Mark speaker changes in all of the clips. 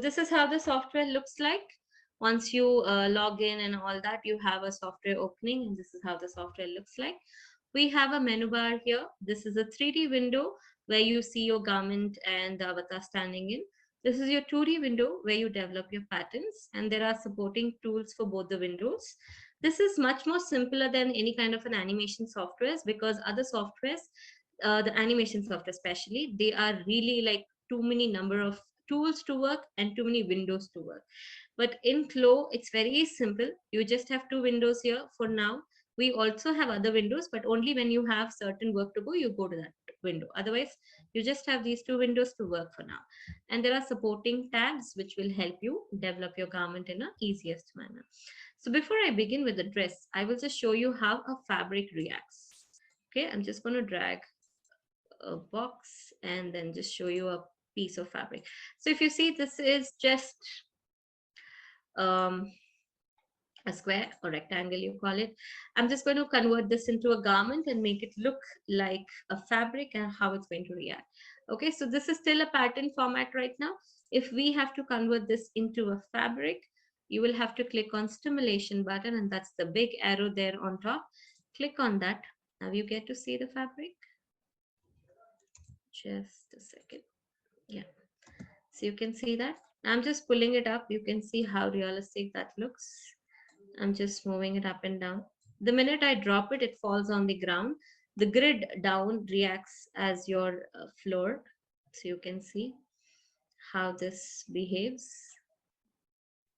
Speaker 1: this is how the software looks like. Once you log in and all that, you have a software opening, and this is how the software looks like. We have a menu bar here. This is a 3D window where you see your garment and the avatar standing in. This is your 2D window where you develop your patterns, and there are supporting tools for both the windows. This is much more simpler than any kind of an animation softwares, because other softwares, the animation software especially, they are really like too many number of tools to work and too many windows to work. But in CLO, it's very simple. You just have two windows here for now. We also have other windows, but only when you have certain work to go, you go to that window. Otherwise, you just have these two windows to work for now. And there are supporting tabs which will help you develop your garment in a easiest manner. So before I begin with the dress, I will just show you how a fabric reacts. Okay, I'm just going to drag a box and then just show you a piece of fabric. So if you see, this is just um, a square or rectangle, you call it. I'm just going to convert this into a garment and make it look like a fabric and how it's going to react. Okay, so this is still a pattern format right now. If we have to convert this into a fabric, you will have to click on stimulation button, and that's the big arrow there on top. Click on that. Now you get to see the fabric. Just a second. Yeah, so you can see that. I'm just pulling it up. You can see how realistic that looks. I'm just moving it up and down. The minute I drop it, it falls on the ground. The grid down reacts as your floor. So you can see how this behaves.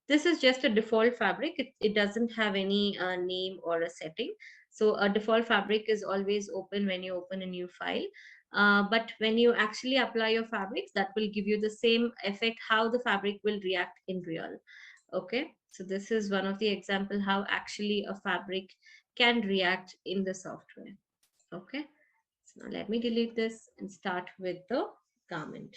Speaker 1: This is just a default fabric. It doesn't have any name or a setting. So a default fabric is always open when you open a new file. But when you actually apply your fabrics, that will give you the same effect, how the fabric will react in real. Okay, so this is one of the example how actually a fabric can react in the software. Okay, so now let me delete this and start with the garment.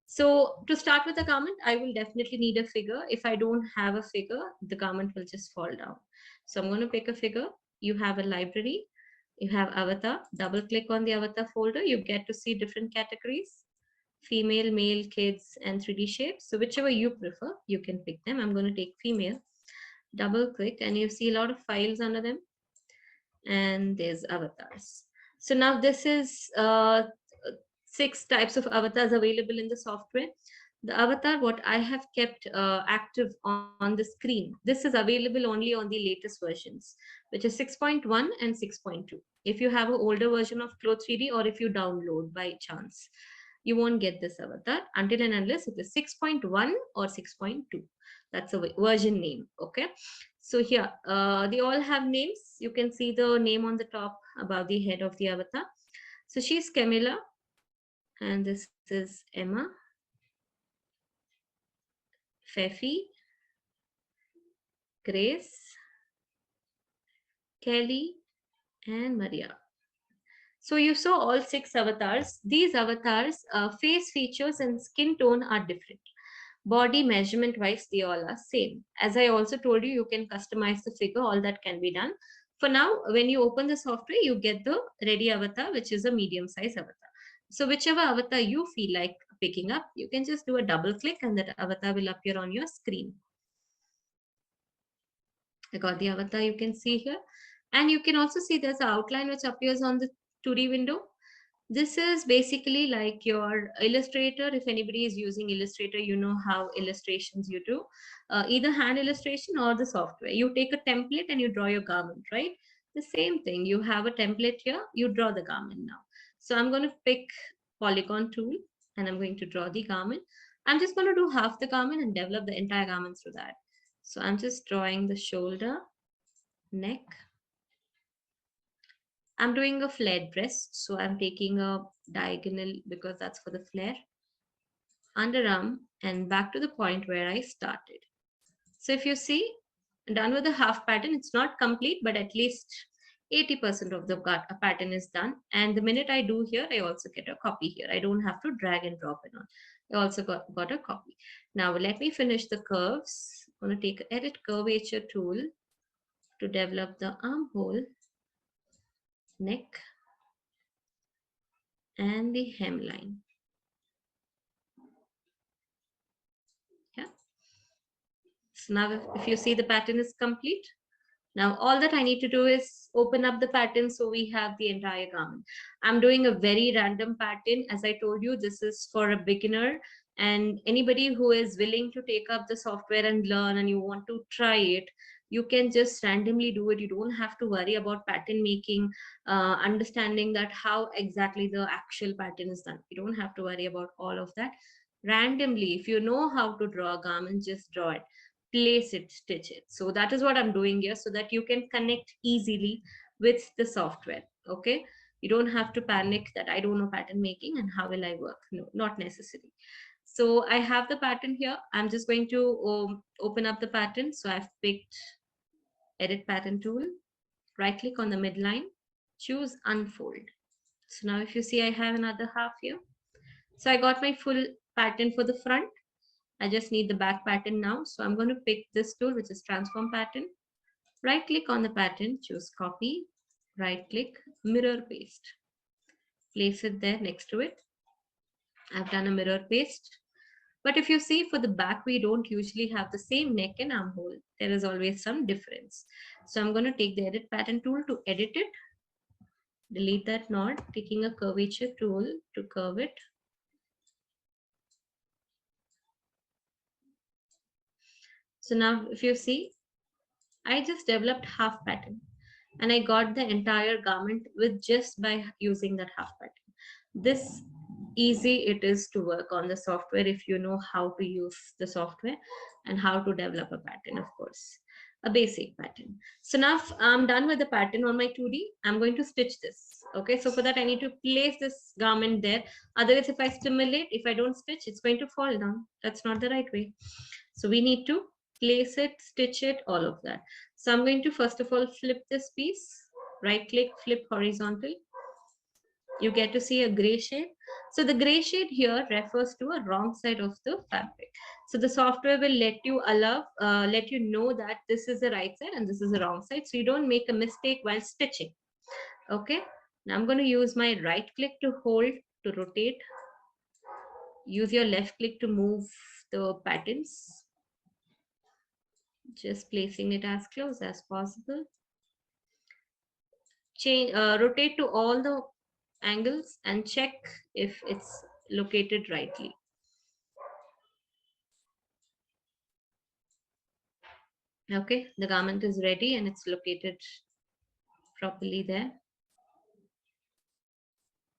Speaker 1: So to start with the garment, I will definitely need a figure. If I don't have a figure, the garment will just fall down. So I'm going to pick a figure. You have a library, you have avatar. Double click on the avatar folder, you get to see different categories: female, male, kids, and 3D shapes. So whichever you prefer, you can pick them. I'm going to take female. Double click and you see a lot of files under them, and there's avatars. So now this is 6 types of avatars available in the software. The avatar what I have kept active on the screen, this is available only on the latest versions, which is 6.1 and 6.2. If you have an older version of CLO3D, or if you download by chance, you won't get this avatar until and unless it is 6.1 or 6.2. That's a version name. Okay, so here they all have names. You can see the name on the top above the head of the avatar. So she's Camilla, and this is Emma, Fefi, Grace, Kelly, and Maria. So you saw all 6 avatars. These avatars, face features and skin tone are different. Body measurement wise, they all are same. As I also told you, you can customize the figure. All that can be done. For now, when you open the software, you get the ready avatar, which is a medium size avatar. So whichever avatar you feel like picking up, you can just do a double click and that avatar will appear on your screen. I got the avatar you can see here. And you can also see there's an outline which appears on the 2D window. This is basically like your Illustrator. If anybody is using Illustrator, you know how illustrations you do. Either hand illustration or the software. You take a template and you draw your garment, right? The same thing. You have a template here, you draw the garment now. So I'm going to pick polygon tool and I'm going to draw the garment. I'm just going to do half the garment and develop the entire garment through that. So I'm just drawing the shoulder, neck. I'm doing a flared breast, so I'm taking a diagonal because that's for the flare. Underarm and back to the point where I started. So if you see, done with the half pattern, it's not complete, but at least 80% of the pattern is done. And the minute I do here, I also get a copy here. I don't have to drag and drop it on. I also got a copy. Now let me finish the curves. I'm going to take edit curvature tool to develop the armhole, neck, and the hemline. So now if you see, the pattern is complete. Now all that I need to do is open up the pattern so we have the entire garment. I'm doing a very random pattern. As I told you, this is for a beginner, and anybody who is willing to take up the software and learn and you want to try it, you can just randomly do it. You don't have to worry about pattern making, understanding that how exactly the actual pattern is done. You don't have to worry about all of that. Randomly, if you know how to draw a garment, just draw it, place it, stitch it. So that is what I'm doing here, so that you can connect easily with the software. Okay, you don't have to panic that I don't know pattern making and how will I work. No, not necessary. So I have the pattern here. I'm just going to open up the pattern. So I've picked edit pattern tool, right click on the midline, choose unfold. So now if you see, I have another half here. So I got my full pattern for the front. I just need the back pattern now. So I'm going to pick this tool, which is transform pattern. Right click on the pattern, choose copy, right click, mirror paste. Place it there next to it. I've done a mirror paste. But if you see, for the back, we don't usually have the same neck and armhole. There is always some difference. So I'm going to take the edit pattern tool to edit it. Delete that knot, taking a curvature tool to curve it. So now if you see, I just developed half pattern and I got the entire garment with just by using that half pattern. This easy it is to work on the software if you know how to use the software and how to develop a pattern, of course, a basic pattern. So now I'm done with the pattern on my 2D. I'm going to stitch this. Okay, so for that I need to place this garment there. Otherwise, if I stimulate, if I don't stitch, it's going to fall down. That's not the right way. So we need to place it, stitch it, all of that. So I'm going to first of all flip this piece, right click, flip horizontal. You get to see a gray shade. So the gray shade here refers to a wrong side of the fabric. So the software will let you know that this is the right side and this is the wrong side. So you don't make a mistake while stitching. Okay. Now I'm going to use my right click to hold to rotate. Use your left click to move the patterns. Just placing it as close as possible. Rotate to all the angles and check if it's located rightly. Okay, the garment is ready and it's located properly there.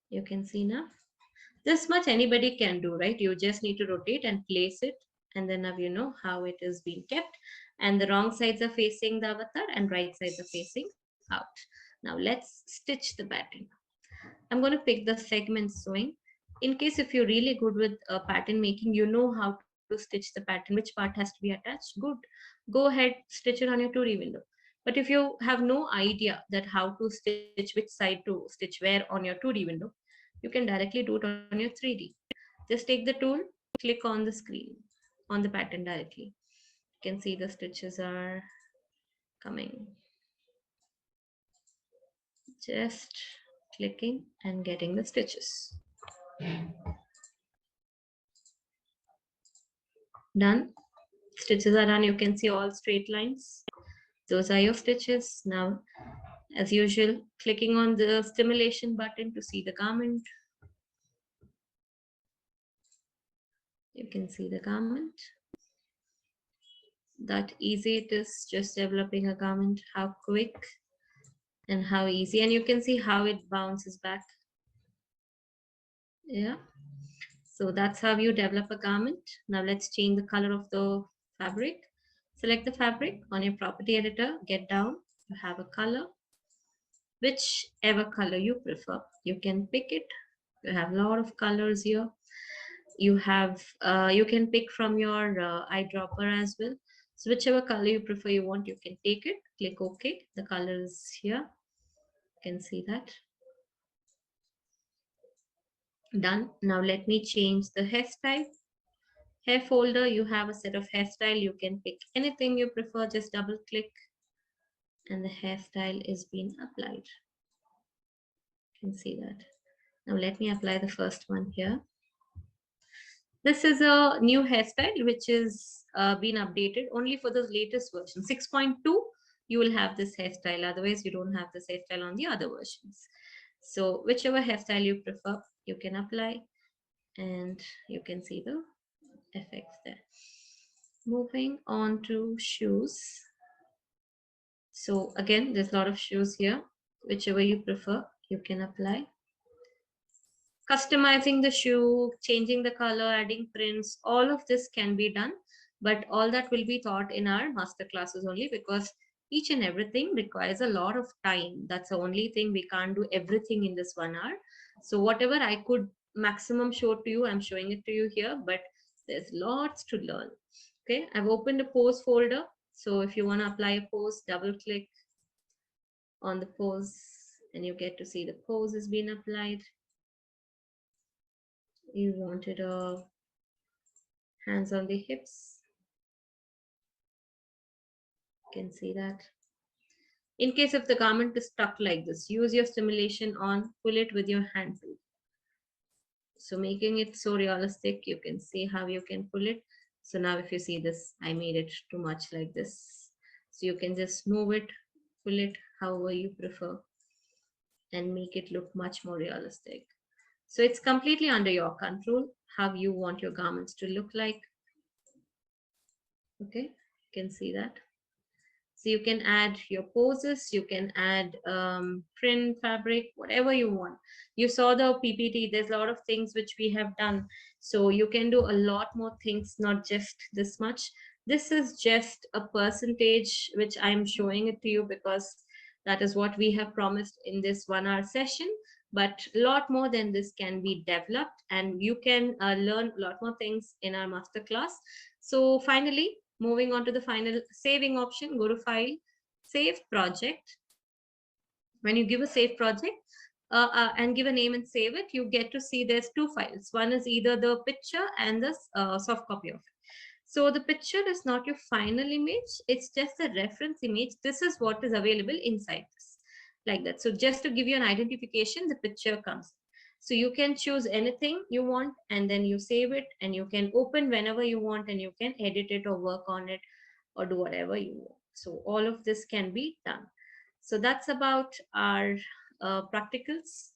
Speaker 1: You can see now. This much anybody can do, right? You just need to rotate and place it, and then now you know how it is being kept. And the wrong sides are facing the avatar and right sides are facing out. Now let's stitch the pattern. I'm going to pick the segment sewing. In case if you're really good with pattern making, you know how to stitch the pattern, which part has to be attached, good. Go ahead, stitch it on your 2D window. But if you have no idea that how to stitch, which side to stitch where on your 2D window, you can directly do it on your 3D. Just take the tool, click on the screen, on the pattern directly. You can see the stitches are coming. Just clicking and getting the stitches. Done. Stitches are done. You can see all straight lines. Those are your stitches. Now, as usual, clicking on the stimulation button to see the garment. You can see the garment. That easy it is, just developing a garment, how quick and how easy. And you can see how it bounces back. Yeah. So that's how you develop a garment. Now let's change the color of the fabric. Select the fabric on your property editor, get down, you have a color, whichever color you prefer. You can pick it. You have a lot of colors here. You can pick from your eyedropper as well. So whichever color you prefer you want, you can take it, click OK. The color is here. You can see that. Done. Now let me change the hairstyle. Hair folder, you have a set of hairstyle. You can pick anything you prefer, just double click and the hairstyle is being applied. You can see that. Now let me apply the first one here. This is a new hairstyle which is been updated only for the latest version. 6.2, you will have this hairstyle. Otherwise, you don't have this hairstyle on the other versions. So whichever hairstyle you prefer, you can apply, and you can see the effects there. Moving on to shoes. So again, there's a lot of shoes here. Whichever you prefer, you can apply. Customizing the shoe, changing the color, adding prints, all of this can be done, but all that will be taught in our master classes only, because each and everything requires a lot of time. That's the only thing, we can't do everything in this 1 hour. So whatever I could maximum show to you, I'm showing it to you here, but there's lots to learn. Okay, I've opened a pose folder. So if you want to apply a pose, double click on the pose and you get to see the pose has been applied. You wanted a hands on the hips. You can see that. In case if the garment is stuck like this, use your stimulation on, pull it with your hand tool. So making it so realistic, you can see how you can pull it. So now if you see this, I made it too much like this. So you can just move it, pull it however you prefer, and make it look much more realistic. So it's completely under your control how you want your garments to look like. Okay, you can see that. So you can add your poses, you can add print, fabric, whatever you want. You saw the PPT, there's a lot of things which we have done. So you can do a lot more things, not just this much. This is just a percentage which I'm showing it to you because that is what we have promised in this 1 hour session. But a lot more than this can be developed, and you can learn a lot more things in our masterclass. So finally, moving on to the final saving option, go to File, Save Project. When you give a save project and give a name and save it, you get to see there's two files. One is either the picture and the soft copy of it. So the picture is not your final image, it's just a reference image. This is what is available inside this, like that. So just to give you an identification, the picture comes. So you can choose anything you want and then you save it, and you can open whenever you want, and you can edit it or work on it or do whatever you want. So all of this can be done. So that's about our practicals.